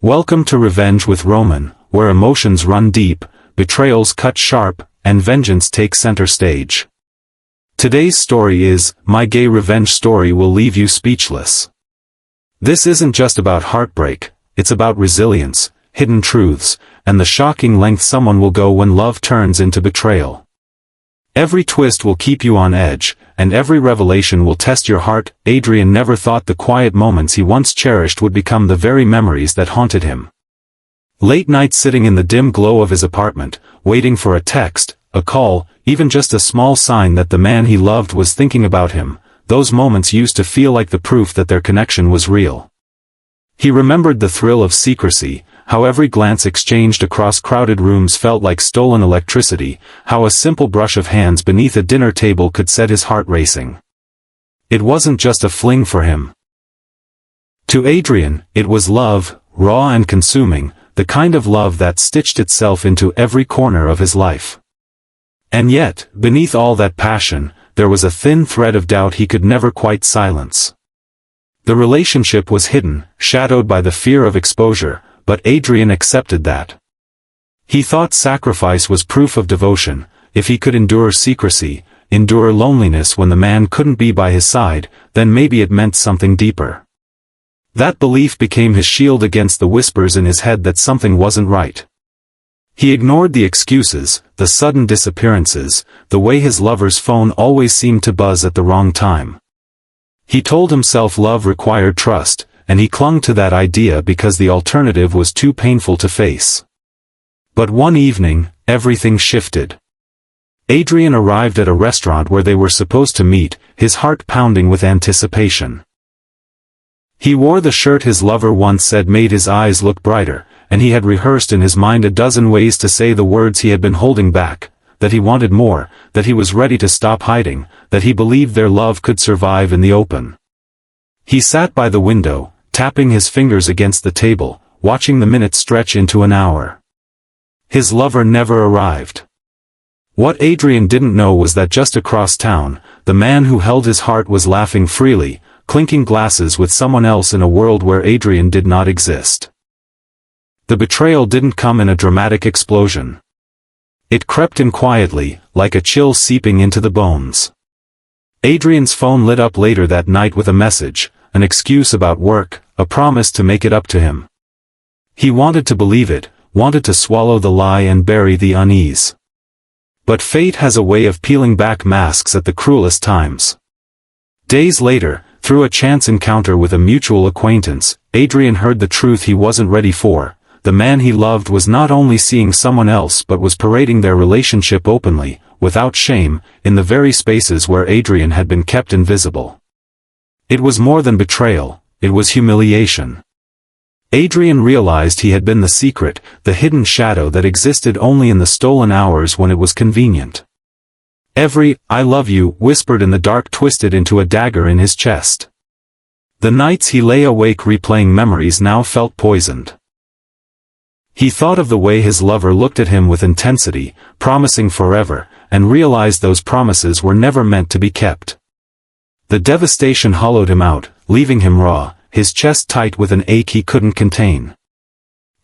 Welcome to Revenge with Roman, where emotions run deep, betrayals cut sharp, and vengeance takes center stage. Today's story is, my gay revenge story will leave you speechless. This isn't just about heartbreak, it's about resilience, hidden truths, and the shocking length someone will go when love turns into betrayal. Every twist will keep you on edge, and every revelation will test your heart. Adrian never thought the quiet moments he once cherished would become the very memories that haunted him. Late nights sitting in the dim glow of his apartment, waiting for a text, a call, even just a small sign that the man he loved was thinking about him, those moments used to feel like the proof that their connection was real. He remembered the thrill of secrecy, how every glance exchanged across crowded rooms felt like stolen electricity, how a simple brush of hands beneath a dinner table could set his heart racing. It wasn't just a fling for him. To Adrian, it was love, raw and consuming, the kind of love that stitched itself into every corner of his life. And yet, beneath all that passion, there was a thin thread of doubt he could never quite silence. The relationship was hidden, shadowed by the fear of exposure, but Adrian accepted that. He thought sacrifice was proof of devotion. If he could endure secrecy, endure loneliness when the man couldn't be by his side, then maybe it meant something deeper. That belief became his shield against the whispers in his head that something wasn't right. He ignored the excuses, the sudden disappearances, the way his lover's phone always seemed to buzz at the wrong time. He told himself love required trust, and he clung to that idea because the alternative was too painful to face. But one evening, everything shifted. Adrian arrived at a restaurant where they were supposed to meet, his heart pounding with anticipation. He wore the shirt his lover once said made his eyes look brighter, and he had rehearsed in his mind a dozen ways to say the words he had been holding back, that he wanted more, that he was ready to stop hiding, that he believed their love could survive in the open. He sat by the window, tapping his fingers against the table, watching the minutes stretch into an hour. His lover never arrived. What Adrian didn't know was that just across town, the man who held his heart was laughing freely, clinking glasses with someone else in a world where Adrian did not exist. The betrayal didn't come in a dramatic explosion. It crept in quietly, like a chill seeping into the bones. Adrian's phone lit up later that night with a message, an excuse about work, a promise to make it up to him. He wanted to believe it, wanted to swallow the lie and bury the unease. But fate has a way of peeling back masks at the cruelest times. Days later, through a chance encounter with a mutual acquaintance, Adrian heard the truth he wasn't ready for. The man he loved was not only seeing someone else but was parading their relationship openly, without shame, in the very spaces where Adrian had been kept invisible. It was more than betrayal, it was humiliation. Adrian realized he had been the secret, the hidden shadow that existed only in the stolen hours when it was convenient. Every "I love you" whispered in the dark twisted into a dagger in his chest. The nights he lay awake replaying memories now felt poisoned. He thought of the way his lover looked at him with intensity, promising forever, and realized those promises were never meant to be kept. The devastation hollowed him out, leaving him raw, his chest tight with an ache he couldn't contain.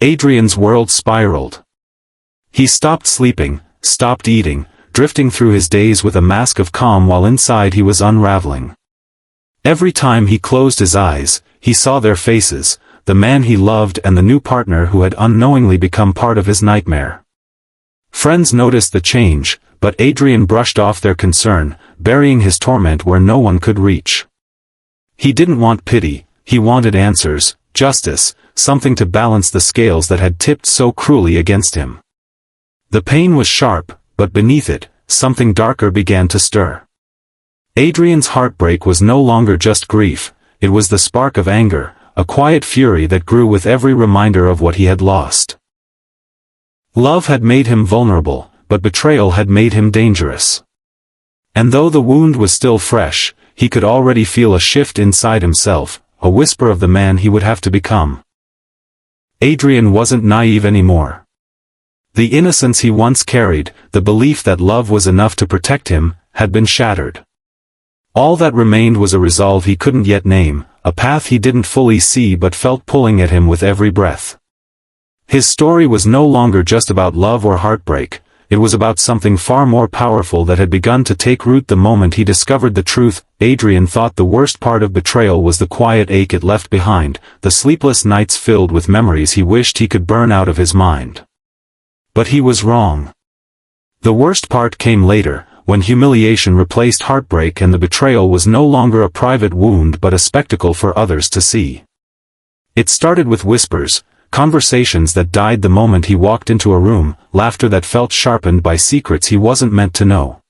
Adrian's world spiraled. He stopped sleeping, stopped eating, drifting through his days with a mask of calm while inside he was unraveling. Every time he closed his eyes, he saw their faces, the man he loved and the new partner who had unknowingly become part of his nightmare. Friends noticed the change, but Adrian brushed off their concern, burying his torment where no one could reach. He didn't want pity, he wanted answers, justice, something to balance the scales that had tipped so cruelly against him. The pain was sharp, but beneath it, something darker began to stir. Adrian's heartbreak was no longer just grief, it was the spark of anger, a quiet fury that grew with every reminder of what he had lost. Love had made him vulnerable, but betrayal had made him dangerous. And though the wound was still fresh, he could already feel a shift inside himself, a whisper of the man he would have to become. Adrian wasn't naive anymore. The innocence he once carried, the belief that love was enough to protect him, had been shattered. All that remained was a resolve he couldn't yet name, a path he didn't fully see but felt pulling at him with every breath. His story was no longer just about love or heartbreak, it was about something far more powerful that had begun to take root the moment he discovered the truth. Adrian thought the worst part of betrayal was the quiet ache it left behind, the sleepless nights filled with memories he wished he could burn out of his mind. But he was wrong. The worst part came later, when humiliation replaced heartbreak and the betrayal was no longer a private wound but a spectacle for others to see. It started with whispers, conversations that died the moment he walked into a room, laughter that felt sharpened by secrets he wasn't meant to know.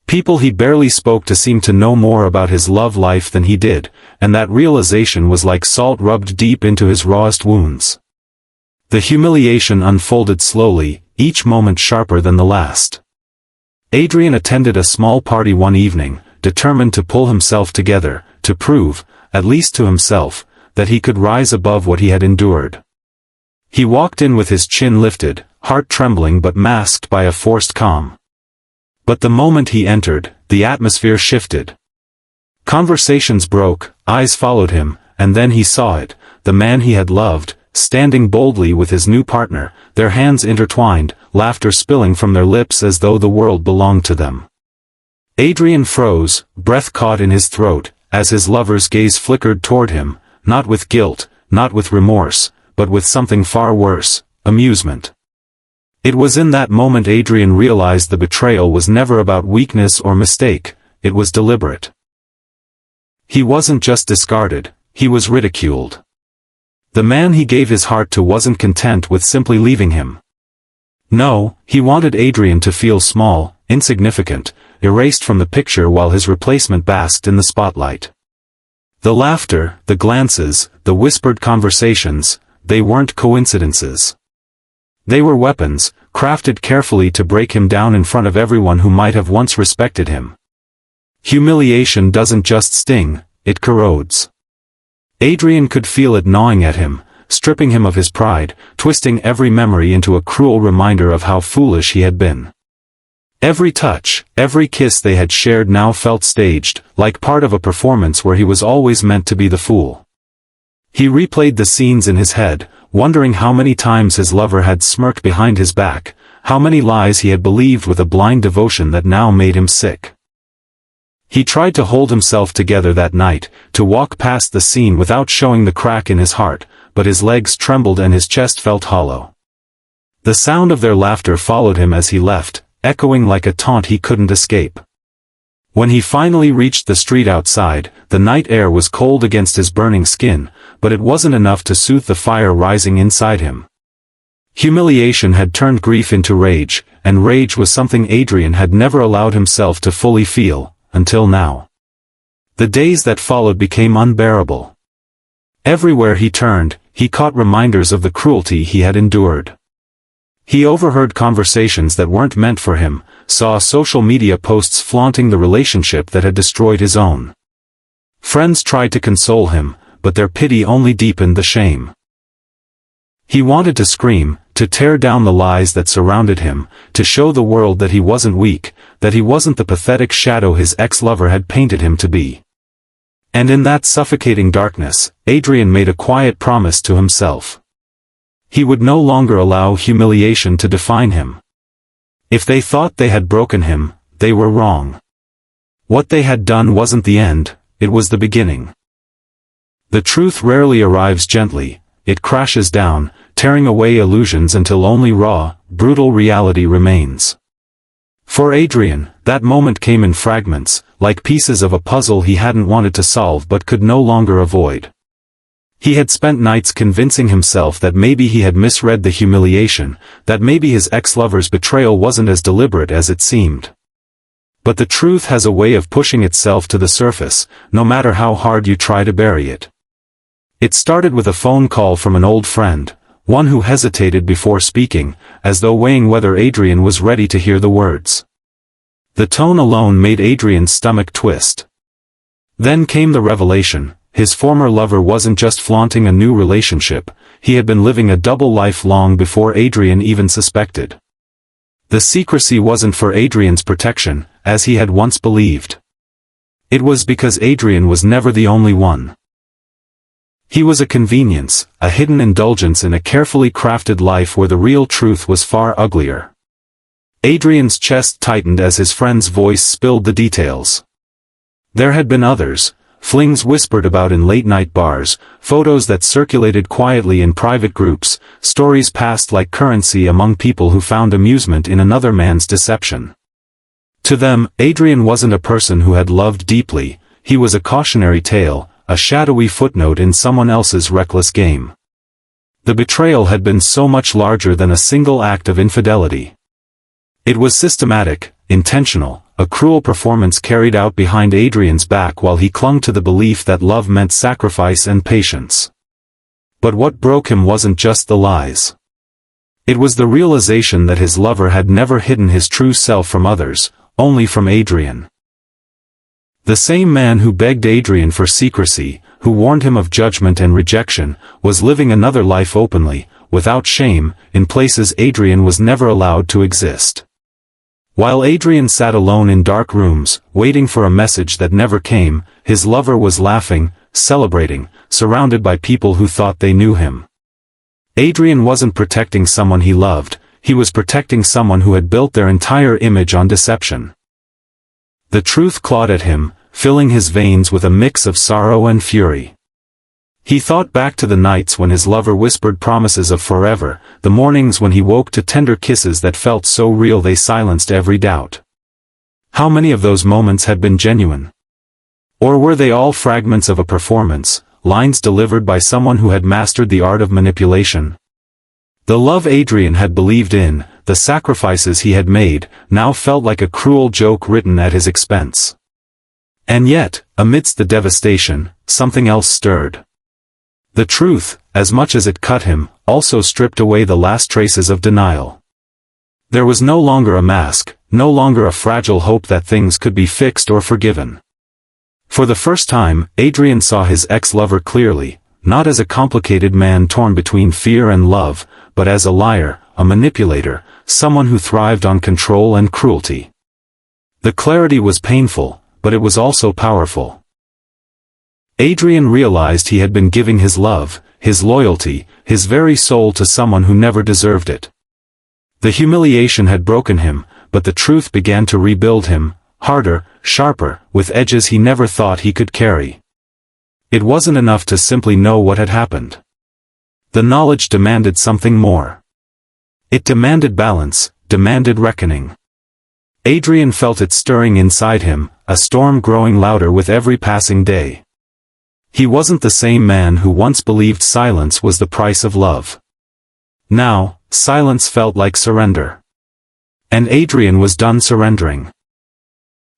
People he barely spoke to seemed to know more about his love life than he did, and that realization was like salt rubbed deep into his rawest wounds. The humiliation unfolded slowly, each moment sharper than the last. Adrian attended a small party one evening, determined to pull himself together, to prove, at least to himself, that he could rise above what he had endured. He walked in with his chin lifted, heart trembling but masked by a forced calm. But the moment he entered, the atmosphere shifted. Conversations broke, eyes followed him, and then he saw it, the man he had loved, standing boldly with his new partner, their hands intertwined, laughter spilling from their lips as though the world belonged to them. Adrian froze, breath caught in his throat, as his lover's gaze flickered toward him, not with guilt, not with remorse, but with something far worse, amusement. It was in that moment Adrian realized the betrayal was never about weakness or mistake, it was deliberate. He wasn't just discarded, he was ridiculed. The man he gave his heart to wasn't content with simply leaving him. No, he wanted Adrian to feel small, insignificant, erased from the picture while his replacement basked in the spotlight. The laughter, the glances, the whispered conversations, they weren't coincidences. They were weapons, crafted carefully to break him down in front of everyone who might have once respected him. Humiliation doesn't just sting, it corrodes. Adrian could feel it gnawing at him, stripping him of his pride, twisting every memory into a cruel reminder of how foolish he had been. Every touch, every kiss they had shared now felt staged, like part of a performance where he was always meant to be the fool. He replayed the scenes in his head, wondering how many times his lover had smirked behind his back, how many lies he had believed with a blind devotion that now made him sick. He tried to hold himself together that night, to walk past the scene without showing the crack in his heart, but his legs trembled and his chest felt hollow. The sound of their laughter followed him as he left, echoing like a taunt he couldn't escape. When he finally reached the street outside, the night air was cold against his burning skin, but it wasn't enough to soothe the fire rising inside him. Humiliation had turned grief into rage, and rage was something Adrian had never allowed himself to fully feel, until now. The days that followed became unbearable. Everywhere he turned, he caught reminders of the cruelty he had endured. He overheard conversations that weren't meant for him, saw social media posts flaunting the relationship that had destroyed his own. Friends tried to console him, but their pity only deepened the shame. He wanted to scream, to tear down the lies that surrounded him, to show the world that he wasn't weak, that he wasn't the pathetic shadow his ex-lover had painted him to be. And in that suffocating darkness, Adrian made a quiet promise to himself. He would no longer allow humiliation to define him. If they thought they had broken him, they were wrong. What they had done wasn't the end, it was the beginning. The truth rarely arrives gently, it crashes down, tearing away illusions until only raw, brutal reality remains. For Adrian, that moment came in fragments, like pieces of a puzzle he hadn't wanted to solve but could no longer avoid. He had spent nights convincing himself that maybe he had misread the humiliation, that maybe his ex-lover's betrayal wasn't as deliberate as it seemed. But the truth has a way of pushing itself to the surface, no matter how hard you try to bury it. It started with a phone call from an old friend, one who hesitated before speaking, as though weighing whether Adrian was ready to hear the words. The tone alone made Adrian's stomach twist. Then came the revelation. His former lover wasn't just flaunting a new relationship, he had been living a double life long before Adrian even suspected. The secrecy wasn't for Adrian's protection, as he had once believed. It was because Adrian was never the only one. He was a convenience, a hidden indulgence in a carefully crafted life where the real truth was far uglier. Adrian's chest tightened as his friend's voice spilled the details. There had been others, flings whispered about in late-night bars, photos that circulated quietly in private groups, stories passed like currency among people who found amusement in another man's deception. To them, Adrian wasn't a person who had loved deeply, he was a cautionary tale, a shadowy footnote in someone else's reckless game. The betrayal had been so much larger than a single act of infidelity. It was systematic, intentional, a cruel performance carried out behind Adrian's back while he clung to the belief that love meant sacrifice and patience. But what broke him wasn't just the lies. It was the realization that his lover had never hidden his true self from others, only from Adrian. The same man who begged Adrian for secrecy, who warned him of judgment and rejection, was living another life openly, without shame, in places Adrian was never allowed to exist. While Adrian sat alone in dark rooms, waiting for a message that never came, his lover was laughing, celebrating, surrounded by people who thought they knew him. Adrian wasn't protecting someone he loved, he was protecting someone who had built their entire image on deception. The truth clawed at him, filling his veins with a mix of sorrow and fury. He thought back to the nights when his lover whispered promises of forever, the mornings when he woke to tender kisses that felt so real they silenced every doubt. How many of those moments had been genuine? Or were they all fragments of a performance, lines delivered by someone who had mastered the art of manipulation? The love Adrian had believed in, the sacrifices he had made, now felt like a cruel joke written at his expense. And yet, amidst the devastation, something else stirred. The truth, as much as it cut him, also stripped away the last traces of denial. There was no longer a mask, no longer a fragile hope that things could be fixed or forgiven. For the first time, Adrian saw his ex-lover clearly, not as a complicated man torn between fear and love, but as a liar, a manipulator, someone who thrived on control and cruelty. The clarity was painful, but it was also powerful. Adrian realized he had been giving his love, his loyalty, his very soul to someone who never deserved it. The humiliation had broken him, but the truth began to rebuild him, harder, sharper, with edges he never thought he could carry. It wasn't enough to simply know what had happened. The knowledge demanded something more. It demanded balance, demanded reckoning. Adrian felt it stirring inside him, a storm growing louder with every passing day. He wasn't the same man who once believed silence was the price of love. Now, silence felt like surrender. And Adrian was done surrendering.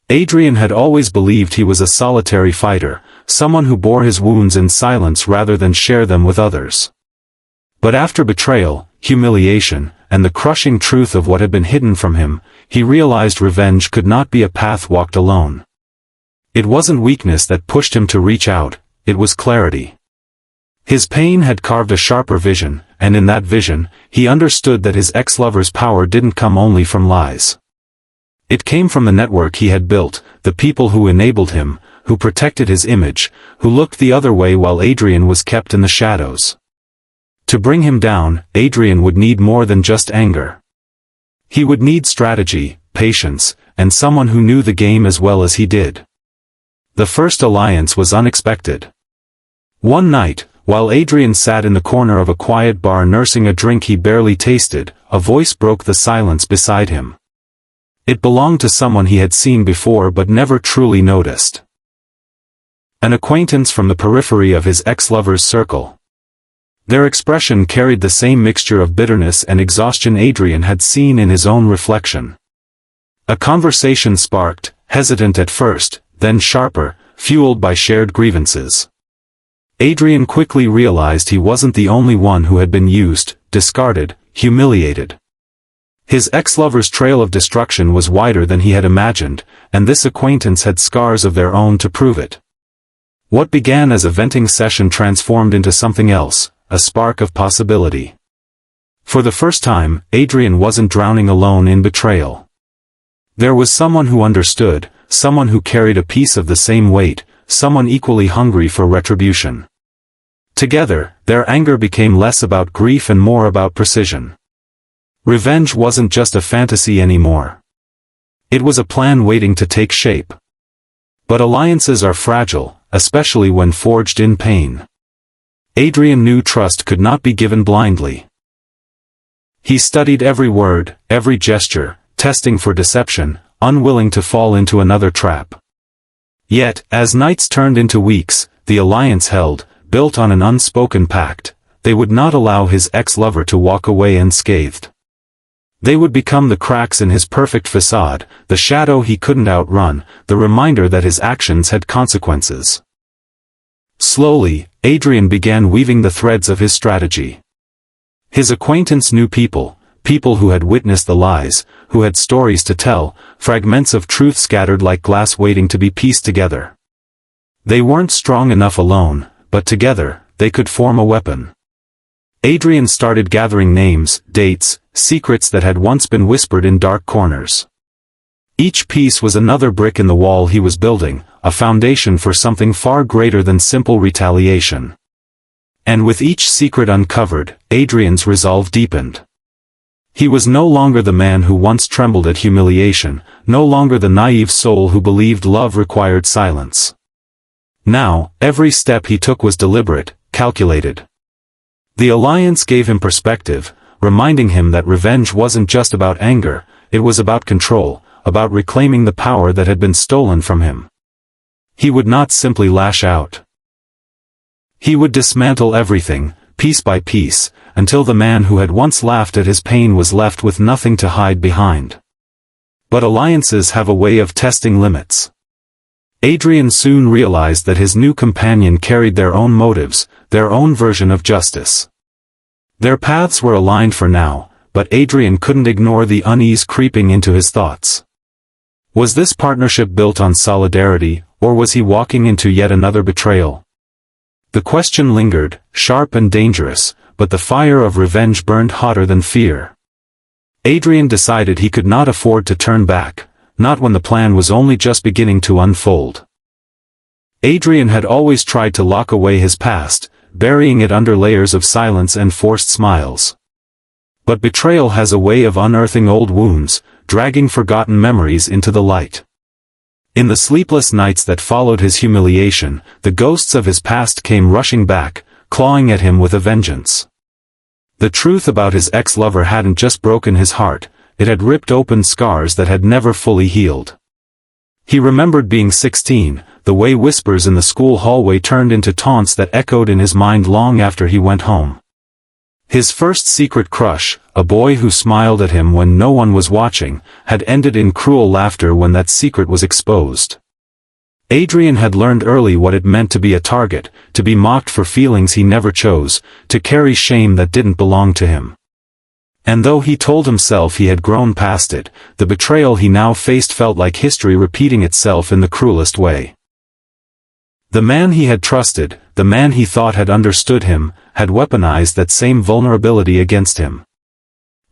Adrian had always believed he was a solitary fighter, someone who bore his wounds in silence rather than share them with others. But after betrayal, humiliation, and the crushing truth of what had been hidden from him, he realized revenge could not be a path walked alone. It wasn't weakness that pushed him to reach out, it was clarity. His pain had carved a sharper vision, and in that vision, he understood that his ex-lover's power didn't come only from lies. It came from the network he had built, the people who enabled him, who protected his image, who looked the other way while Adrian was kept in the shadows. To bring him down, Adrian would need more than just anger. He would need strategy, patience, and someone who knew the game as well as he did. The first alliance was unexpected. One night, while Adrian sat in the corner of a quiet bar nursing a drink he barely tasted, a voice broke the silence beside him. It belonged to someone he had seen before but never truly noticed. An acquaintance from the periphery of his ex-lover's circle. Their expression carried the same mixture of bitterness and exhaustion Adrian had seen in his own reflection. A conversation sparked, hesitant at first, then sharper, fueled by shared grievances. Adrian quickly realized he wasn't the only one who had been used, discarded, humiliated. His ex-lover's trail of destruction was wider than he had imagined, and this acquaintance had scars of their own to prove it. What began as a venting session transformed into something else, a spark of possibility. For the first time, Adrian wasn't drowning alone in betrayal. There was someone who understood, someone who carried a piece of the same weight, someone equally hungry for retribution. Together, their anger became less about grief and more about precision. Revenge wasn't just a fantasy anymore. It was a plan waiting to take shape. But alliances are fragile, especially when forged in pain. Adrian knew trust could not be given blindly. He studied every word, every gesture, testing for deception, unwilling to fall into another trap. Yet, as nights turned into weeks, the alliance held, built on an unspoken pact. They would not allow his ex-lover to walk away unscathed. They would become the cracks in his perfect facade, the shadow he couldn't outrun, the reminder that his actions had consequences. Slowly, Adrian began weaving the threads of his strategy. His acquaintance knew people who had witnessed the lies, who had stories to tell, fragments of truth scattered like glass waiting to be pieced together. They weren't strong enough alone, but together, they could form a weapon. Adrian started gathering names, dates, secrets that had once been whispered in dark corners. Each piece was another brick in the wall he was building, a foundation for something far greater than simple retaliation. And with each secret uncovered, Adrian's resolve deepened. He was no longer the man who once trembled at humiliation, no longer the naive soul who believed love required silence. Now, every step he took was deliberate, calculated. The alliance gave him perspective, reminding him that revenge wasn't just about anger, it was about control, about reclaiming the power that had been stolen from him. He would not simply lash out. He would dismantle everything, piece by piece, until the man who had once laughed at his pain was left with nothing to hide behind. But alliances have a way of testing limits. Adrian soon realized that his new companion carried their own motives, their own version of justice. Their paths were aligned for now, but Adrian couldn't ignore the unease creeping into his thoughts. Was this partnership built on solidarity, or was he walking into yet another betrayal? The question lingered, sharp and dangerous, but the fire of revenge burned hotter than fear. Adrian decided he could not afford to turn back, not when the plan was only just beginning to unfold. Adrian had always tried to lock away his past, burying it under layers of silence and forced smiles. But betrayal has a way of unearthing old wounds, dragging forgotten memories into the light. In the sleepless nights that followed his humiliation, the ghosts of his past came rushing back, clawing at him with a vengeance. The truth about his ex-lover hadn't just broken his heart, it had ripped open scars that had never fully healed. He remembered being 16, the way whispers in the school hallway turned into taunts that echoed in his mind long after he went home. His first secret crush, a boy who smiled at him when no one was watching, had ended in cruel laughter when that secret was exposed. Adrian had learned early what it meant to be a target, to be mocked for feelings he never chose, to carry shame that didn't belong to him. And though he told himself he had grown past it, the betrayal he now faced felt like history repeating itself in the cruelest way. The man he had trusted, the man he thought had understood him, had weaponized that same vulnerability against him.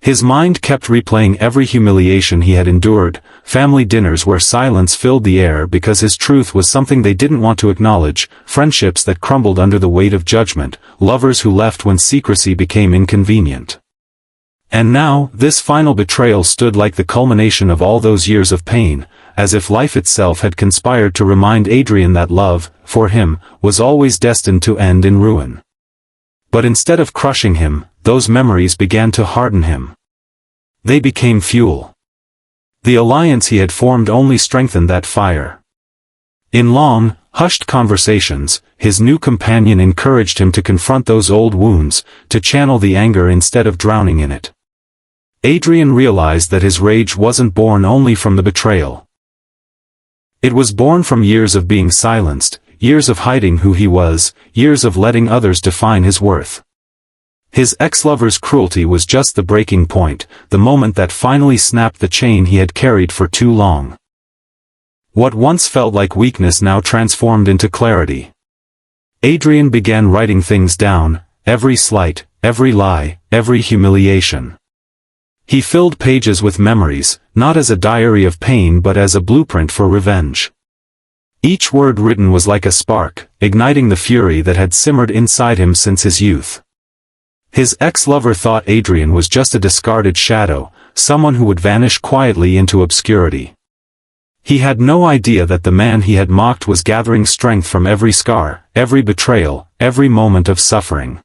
His mind kept replaying every humiliation he had endured, family dinners where silence filled the air because his truth was something they didn't want to acknowledge, friendships that crumbled under the weight of judgment, lovers who left when secrecy became inconvenient. And now, this final betrayal stood like the culmination of all those years of pain, as if life itself had conspired to remind Adrian that love, for him, was always destined to end in ruin. But instead of crushing him, those memories began to harden him. They became fuel. The alliance he had formed only strengthened that fire. In long, hushed conversations, his new companion encouraged him to confront those old wounds, to channel the anger instead of drowning in it. Adrian realized that his rage wasn't born only from the betrayal. It was born from years of being silenced, years of hiding who he was, years of letting others define his worth. His ex-lover's cruelty was just the breaking point, the moment that finally snapped the chain he had carried for too long. What once felt like weakness now transformed into clarity. Adrian began writing things down, every slight, every lie, every humiliation. He filled pages with memories, not as a diary of pain but as a blueprint for revenge. Each word written was like a spark, igniting the fury that had simmered inside him since his youth. His ex-lover thought Adrian was just a discarded shadow, someone who would vanish quietly into obscurity. He had no idea that the man he had mocked was gathering strength from every scar, every betrayal, every moment of suffering.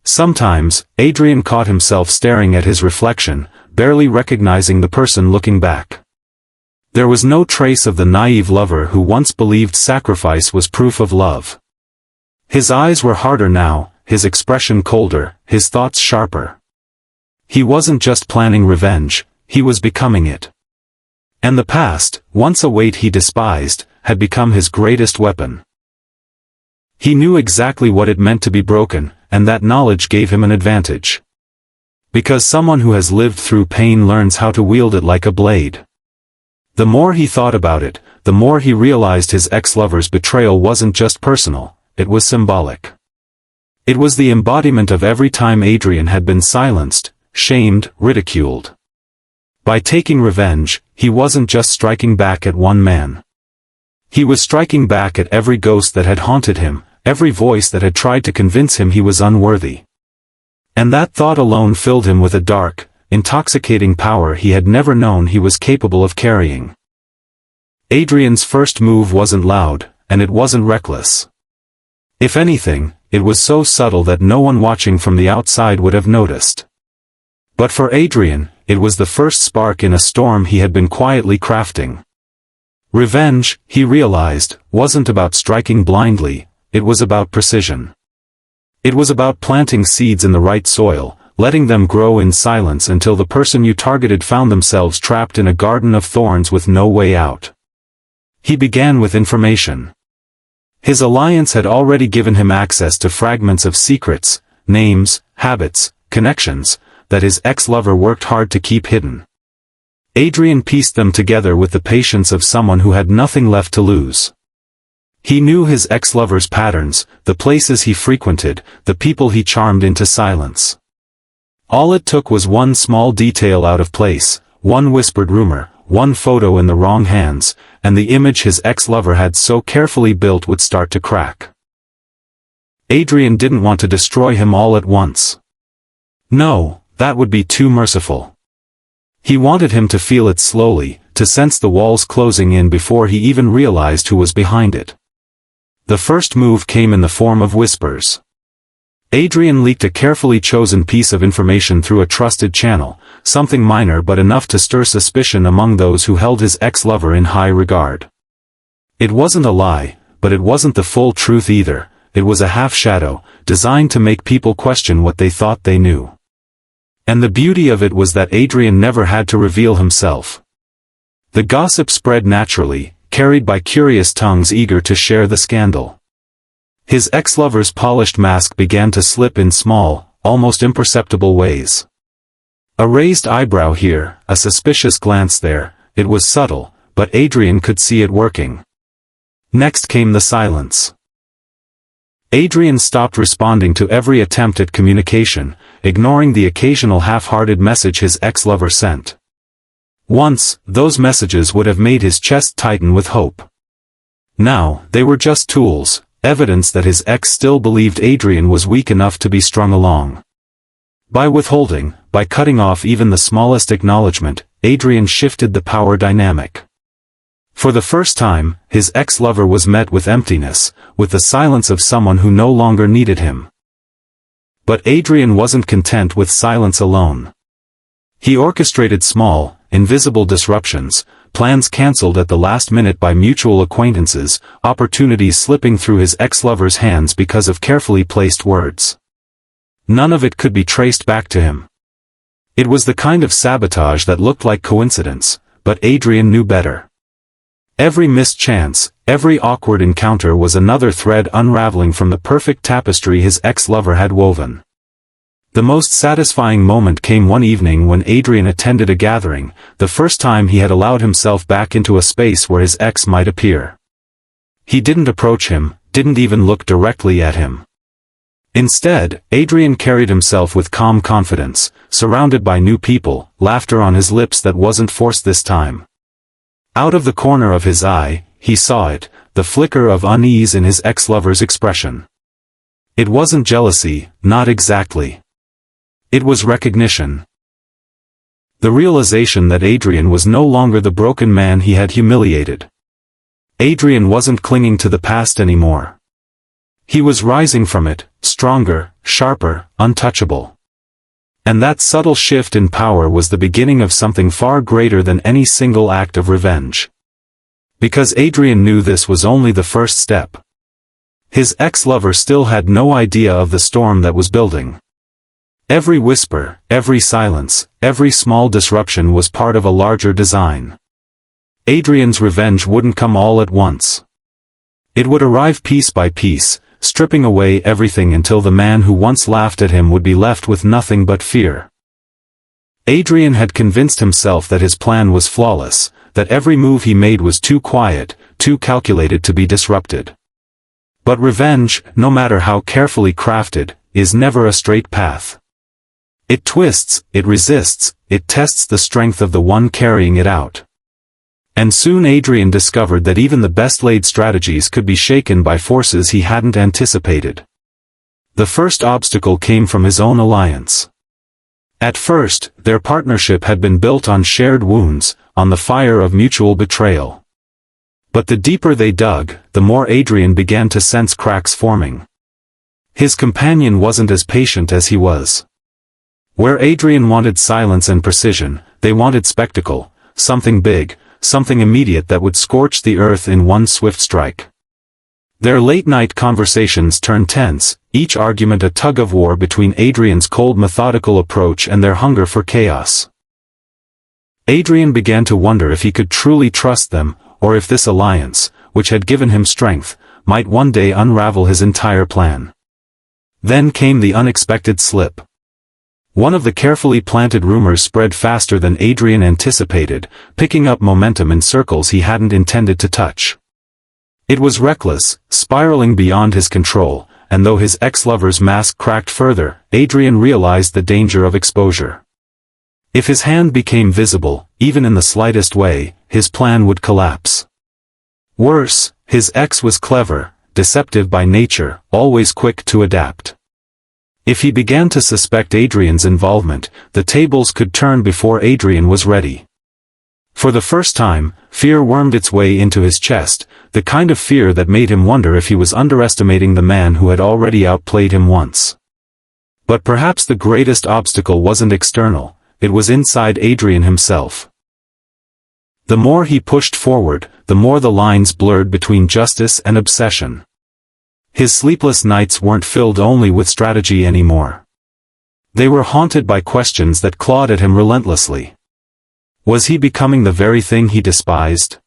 Sometimes, Adrian caught himself staring at his reflection, barely recognizing the person looking back. There was no trace of the naive lover who once believed sacrifice was proof of love. His eyes were harder now, his expression colder, his thoughts sharper. He wasn't just planning revenge, he was becoming it. And the past, once a weight he despised, had become his greatest weapon. He knew exactly what it meant to be broken, and that knowledge gave him an advantage. Because someone who has lived through pain learns how to wield it like a blade. The more he thought about it, the more he realized his ex-lover's betrayal wasn't just personal, it was symbolic. It was the embodiment of every time Adrian had been silenced, shamed, ridiculed. By taking revenge, he wasn't just striking back at one man. He was striking back at every ghost that had haunted him, every voice that had tried to convince him he was unworthy. And that thought alone filled him with a dark, intoxicating power he had never known he was capable of carrying. Adrian's first move wasn't loud, and it wasn't reckless. If anything, it was so subtle that no one watching from the outside would have noticed. But for Adrian, it was the first spark in a storm he had been quietly crafting. Revenge, he realized, wasn't about striking blindly, it was about precision. It was about planting seeds in the right soil, letting them grow in silence until the person you targeted found themselves trapped in a garden of thorns with no way out. He began with information. His alliance had already given him access to fragments of secrets, names, habits, connections, that his ex-lover worked hard to keep hidden. Adrian pieced them together with the patience of someone who had nothing left to lose. He knew his ex-lover's patterns, the places he frequented, the people he charmed into silence. All it took was one small detail out of place, one whispered rumor, one photo in the wrong hands, and the image his ex-lover had so carefully built would start to crack. Adrian didn't want to destroy him all at once. No, that would be too merciful. He wanted him to feel it slowly, to sense the walls closing in before he even realized who was behind it. The first move came in the form of whispers. Adrian leaked a carefully chosen piece of information through a trusted channel, something minor but enough to stir suspicion among those who held his ex-lover in high regard. It wasn't a lie, but it wasn't the full truth either, it was a half-shadow, designed to make people question what they thought they knew. And the beauty of it was that Adrian never had to reveal himself. The gossip spread naturally, carried by curious tongues eager to share the scandal. His ex-lover's polished mask began to slip in small, almost imperceptible ways. A raised eyebrow here, a suspicious glance there, it was subtle, but Adrian could see it working. Next came the silence. Adrian stopped responding to every attempt at communication, ignoring the occasional half-hearted message his ex-lover sent. Once, those messages would have made his chest tighten with hope. Now, they were just tools, evidence that his ex still believed Adrian was weak enough to be strung along. By withholding, by cutting off even the smallest acknowledgement, Adrian shifted the power dynamic. For the first time, his ex-lover was met with emptiness, with the silence of someone who no longer needed him. But Adrian wasn't content with silence alone. He orchestrated small, invisible disruptions, plans cancelled at the last minute by mutual acquaintances, opportunities slipping through his ex-lover's hands because of carefully placed words. None of it could be traced back to him. It was the kind of sabotage that looked like coincidence, but Adrian knew better. Every missed chance, every awkward encounter was another thread unraveling from the perfect tapestry his ex-lover had woven. The most satisfying moment came one evening when Adrian attended a gathering, the first time he had allowed himself back into a space where his ex might appear. He didn't approach him, didn't even look directly at him. Instead, Adrian carried himself with calm confidence, surrounded by new people, laughter on his lips that wasn't forced this time. Out of the corner of his eye, he saw it, the flicker of unease in his ex-lover's expression. It wasn't jealousy, not exactly. It was recognition. The realization that Adrian was no longer the broken man he had humiliated. Adrian wasn't clinging to the past anymore. He was rising from it, stronger, sharper, untouchable. And that subtle shift in power was the beginning of something far greater than any single act of revenge. Because Adrian knew this was only the first step. His ex-lover still had no idea of the storm that was building. Every whisper, every silence, every small disruption was part of a larger design. Adrian's revenge wouldn't come all at once. It would arrive piece by piece, stripping away everything until the man who once laughed at him would be left with nothing but fear. Adrian had convinced himself that his plan was flawless, that every move he made was too quiet, too calculated to be disrupted. But revenge, no matter how carefully crafted, is never a straight path. It twists, it resists, it tests the strength of the one carrying it out. And soon Adrian discovered that even the best-laid strategies could be shaken by forces he hadn't anticipated. The first obstacle came from his own alliance. At first, their partnership had been built on shared wounds, on the fire of mutual betrayal. But the deeper they dug, the more Adrian began to sense cracks forming. His companion wasn't as patient as he was. Where Adrian wanted silence and precision, they wanted spectacle, something big, something immediate that would scorch the earth in one swift strike. Their late-night conversations turned tense, each argument a tug-of-war between Adrian's cold methodical approach and their hunger for chaos. Adrian began to wonder if he could truly trust them, or if this alliance, which had given him strength, might one day unravel his entire plan. Then came the unexpected slip. One of the carefully planted rumors spread faster than Adrian anticipated, picking up momentum in circles he hadn't intended to touch. It was reckless, spiraling beyond his control, and though his ex-lover's mask cracked further, Adrian realized the danger of exposure. If his hand became visible, even in the slightest way, his plan would collapse. Worse, his ex was clever, deceptive by nature, always quick to adapt. If he began to suspect Adrian's involvement, the tables could turn before Adrian was ready. For the first time, fear wormed its way into his chest, the kind of fear that made him wonder if he was underestimating the man who had already outplayed him once. But perhaps the greatest obstacle wasn't external, it was inside Adrian himself. The more he pushed forward, the more the lines blurred between justice and obsession. His sleepless nights weren't filled only with strategy anymore. They were haunted by questions that clawed at him relentlessly. Was he becoming the very thing he despised?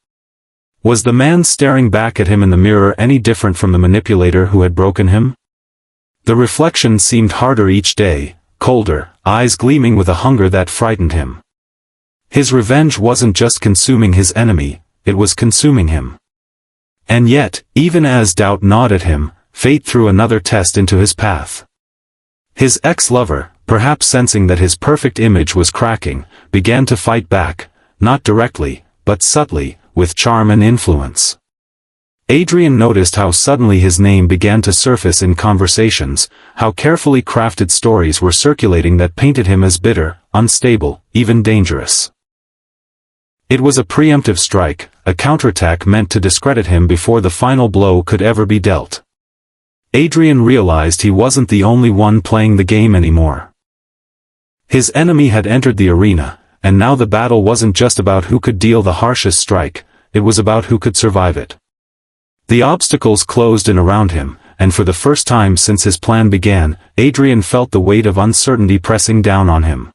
Was the man staring back at him in the mirror any different from the manipulator who had broken him? The reflection seemed harder each day, colder, eyes gleaming with a hunger that frightened him. His revenge wasn't just consuming his enemy, it was consuming him. And yet, even as doubt gnawed at him, fate threw another test into his path. His ex-lover, perhaps sensing that his perfect image was cracking, began to fight back, not directly, but subtly, with charm and influence. Adrian noticed how suddenly his name began to surface in conversations, how carefully crafted stories were circulating that painted him as bitter, unstable, even dangerous. It was a preemptive strike, a counterattack meant to discredit him before the final blow could ever be dealt. Adrian realized he wasn't the only one playing the game anymore. His enemy had entered the arena, and now the battle wasn't just about who could deal the harshest strike, it was about who could survive it. The obstacles closed in around him, and for the first time since his plan began, Adrian felt the weight of uncertainty pressing down on him.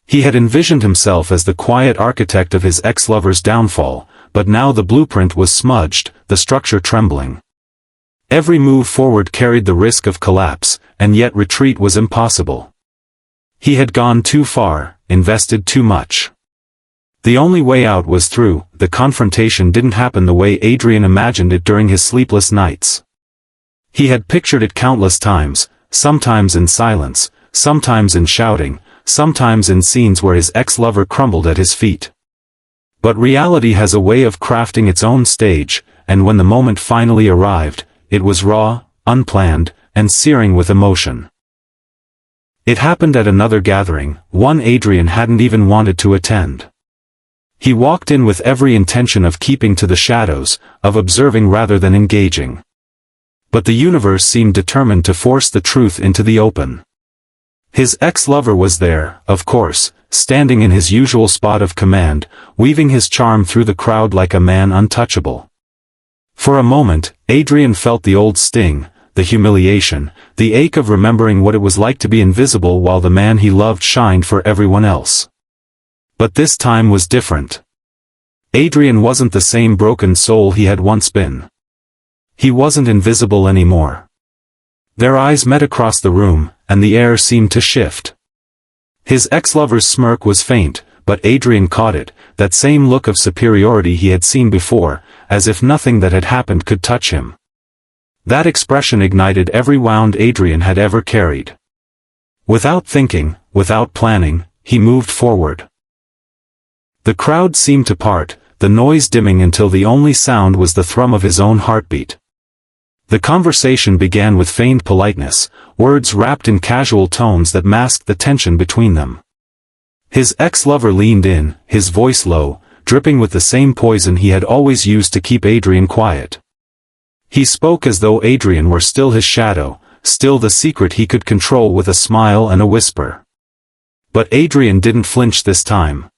He had envisioned himself as the quiet architect of his ex-lover's downfall, but now the blueprint was smudged, the structure trembling. Every move forward carried the risk of collapse, and yet retreat was impossible. He had gone too far, invested too much. The only way out was through. The confrontation didn't happen the way Adrian imagined it during his sleepless nights. He had pictured it countless times, sometimes in silence, sometimes in shouting, sometimes in scenes where his ex-lover crumbled at his feet. But reality has a way of crafting its own stage, and when the moment finally arrived, it was raw, unplanned, and searing with emotion. It happened at another gathering, one Adrian hadn't even wanted to attend. He walked in with every intention of keeping to the shadows, of observing rather than engaging. But the universe seemed determined to force the truth into the open. His ex-lover was there, of course, standing in his usual spot of command, weaving his charm through the crowd like a man untouchable. For a moment, Adrian felt the old sting, the humiliation, the ache of remembering what it was like to be invisible while the man he loved shined for everyone else. But this time was different. Adrian wasn't the same broken soul he had once been. He wasn't invisible anymore. Their eyes met across the room, and the air seemed to shift. His ex-lover's smirk was faint, but Adrian caught it, that same look of superiority he had seen before, as if nothing that had happened could touch him. That expression ignited every wound Adrian had ever carried. Without thinking, without planning, he moved forward. The crowd seemed to part, the noise dimming until the only sound was the thrum of his own heartbeat. The conversation began with feigned politeness, words wrapped in casual tones that masked the tension between them. His ex-lover leaned in, his voice low, dripping with the same poison he had always used to keep Adrian quiet. He spoke as though Adrian were still his shadow, still the secret he could control with a smile and a whisper. But Adrian didn't flinch this time.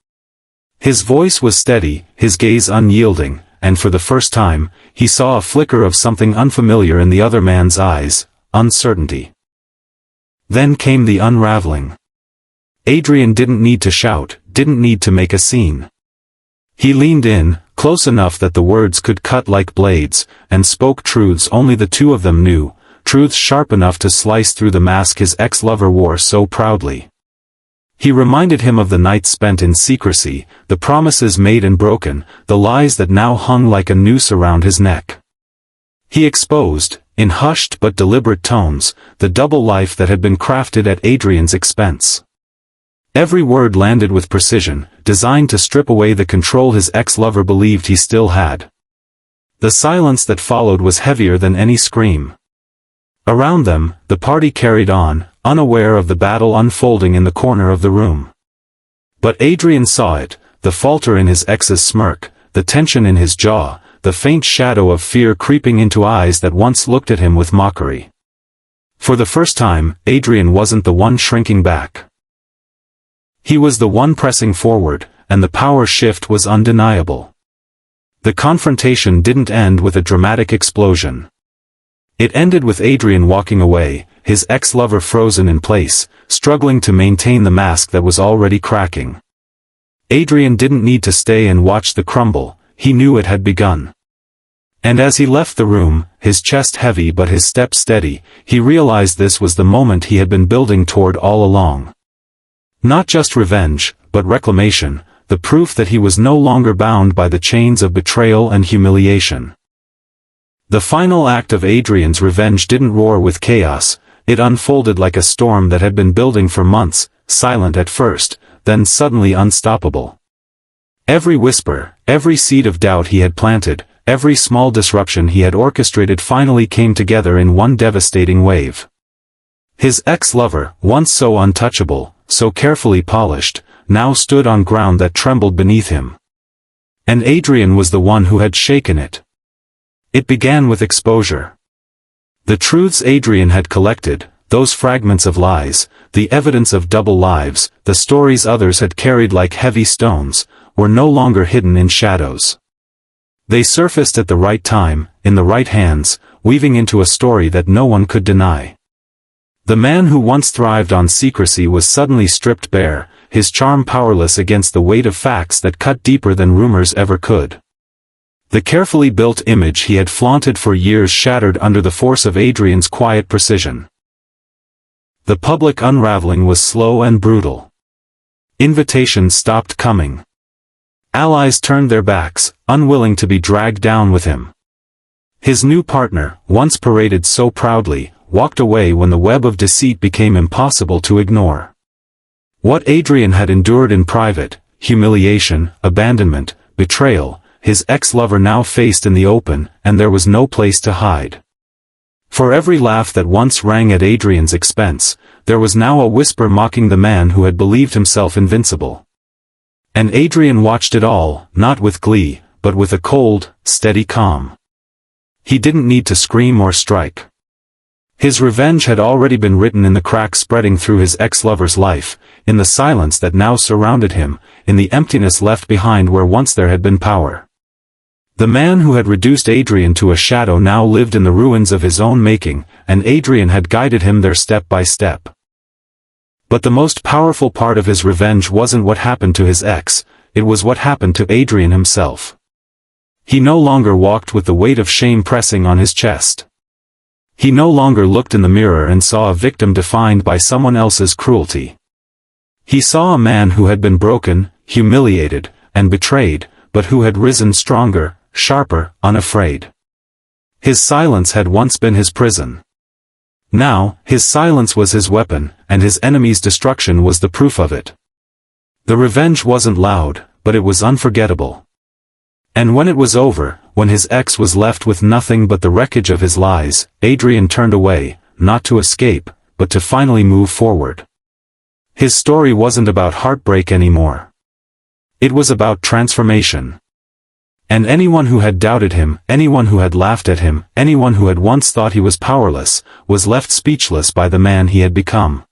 His voice was steady, his gaze unyielding, and for the first time, he saw a flicker of something unfamiliar in the other man's eyes, uncertainty. Then came the unraveling. Adrian didn't need to shout, didn't need to make a scene. He leaned in, close enough that the words could cut like blades, and spoke truths only the two of them knew, truths sharp enough to slice through the mask his ex-lover wore so proudly. He reminded him of the nights spent in secrecy, the promises made and broken, the lies that now hung like a noose around his neck. He exposed, in hushed but deliberate tones, the double life that had been crafted at Adrian's expense. Every word landed with precision, designed to strip away the control his ex-lover believed he still had. The silence that followed was heavier than any scream. Around them, the party carried on, unaware of the battle unfolding in the corner of the room. But Adrian saw it, the falter in his ex's smirk, the tension in his jaw, the faint shadow of fear creeping into eyes that once looked at him with mockery. For the first time, Adrian wasn't the one shrinking back. He was the one pressing forward, and the power shift was undeniable. The confrontation didn't end with a dramatic explosion. It ended with Adrian walking away, his ex-lover frozen in place, struggling to maintain the mask that was already cracking. Adrian didn't need to stay and watch the crumble, he knew it had begun. And as he left the room, his chest heavy but his step steady, he realized this was the moment he had been building toward all along. Not just revenge, but reclamation, the proof that he was no longer bound by the chains of betrayal and humiliation. The final act of Adrian's revenge didn't roar with chaos, it unfolded like a storm that had been building for months, silent at first, then suddenly unstoppable. Every whisper, every seed of doubt he had planted, every small disruption he had orchestrated finally came together in one devastating wave. His ex-lover, once so untouchable, so carefully polished, now stood on ground that trembled beneath him. And Adrian was the one who had shaken it. It began with exposure. The truths Adrian had collected, those fragments of lies, the evidence of double lives, the stories others had carried like heavy stones, were no longer hidden in shadows. They surfaced at the right time, in the right hands, weaving into a story that no one could deny. The man who once thrived on secrecy was suddenly stripped bare, his charm powerless against the weight of facts that cut deeper than rumors ever could. The carefully built image he had flaunted for years shattered under the force of Adrian's quiet precision. The public unraveling was slow and brutal. Invitations stopped coming. Allies turned their backs, unwilling to be dragged down with him. His new partner, once paraded so proudly, walked away when the web of deceit became impossible to ignore. What Adrian had endured in private, humiliation, abandonment, betrayal, his ex-lover now faced in the open, and there was no place to hide. For every laugh that once rang at Adrian's expense, there was now a whisper mocking the man who had believed himself invincible. And Adrian watched it all, not with glee, but with a cold, steady calm. He didn't need to scream or strike. His revenge had already been written in the cracks spreading through his ex-lover's life, in the silence that now surrounded him, in the emptiness left behind where once there had been power. The man who had reduced Adrian to a shadow now lived in the ruins of his own making, and Adrian had guided him there step by step. But the most powerful part of his revenge wasn't what happened to his ex, it was what happened to Adrian himself. He no longer walked with the weight of shame pressing on his chest. He no longer looked in the mirror and saw a victim defined by someone else's cruelty. He saw a man who had been broken, humiliated, and betrayed, but who had risen stronger, sharper, unafraid. His silence had once been his prison. Now, his silence was his weapon, and his enemy's destruction was the proof of it. The revenge wasn't loud, but it was unforgettable. And when it was over, when his ex was left with nothing but the wreckage of his lies, Adrian turned away, not to escape, but to finally move forward. His story wasn't about heartbreak anymore. It was about transformation. And anyone who had doubted him, anyone who had laughed at him, anyone who had once thought he was powerless, was left speechless by the man he had become.